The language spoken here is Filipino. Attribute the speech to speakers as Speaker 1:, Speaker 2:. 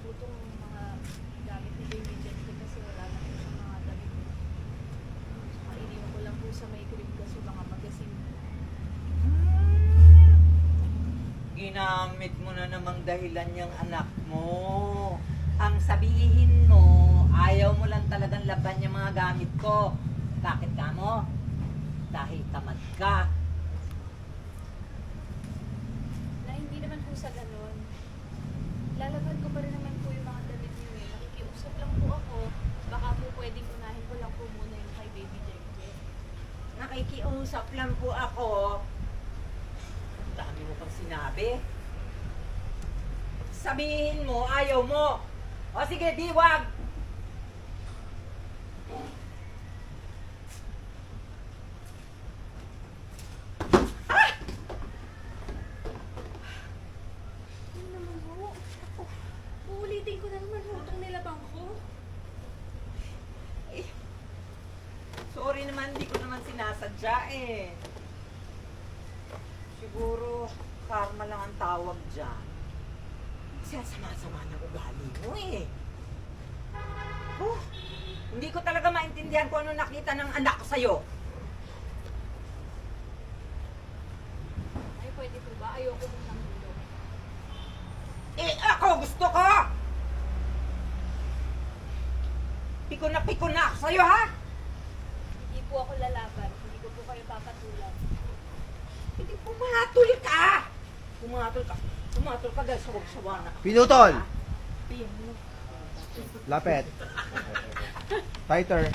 Speaker 1: po itong mga gamit ni Baby Jet ko kasi wala na po siyang mga damit. Saka iniwan ko lang po sa may crib kasi baka magasin.
Speaker 2: Ginamit mo na namang dahilan yung anak mo. Ang sabihin mo, ayaw mo lang talagang laban yung mga gamit ko. Bakit ka mo? Dahil tamad ka.
Speaker 1: Na hindi naman po sa ganun. Lalaban ko pa rin naman po yung mga damit niyo eh. Nakikiusap lang po ako. Baka po pwedeng unahin ko lang po muna yung kay Baby Jet.
Speaker 2: Nakikiusap lang po ako. Ang dami mo pang sinabi. Sabihin mo, ayaw mo. O sige, di wag.
Speaker 1: Ano naman ho? Uulitin ko na naman ho itong nilabang ko.
Speaker 2: Eh, sorry naman, hindi ko naman sinasadya eh. Siguro, karma lang ang tawag dyan. Kasi sama-sama ng ugali mo eh. Oh, hindi ko talaga maintindihan kung ano nakita ng anak ko sa'yo.
Speaker 1: Ay, pwede po ba? Ayoko mong nangulong.
Speaker 2: Eh, ako gusto ko! Piko na ako sa'yo, ha?
Speaker 1: Hindi po ako lalaban. Hindi ko po kayo papatulan.
Speaker 2: Hindi pumatol ka! Pumatol ka dahil sawag-sawa na.
Speaker 3: Pinutol!
Speaker 2: Pino.
Speaker 3: Lapet. Tighter.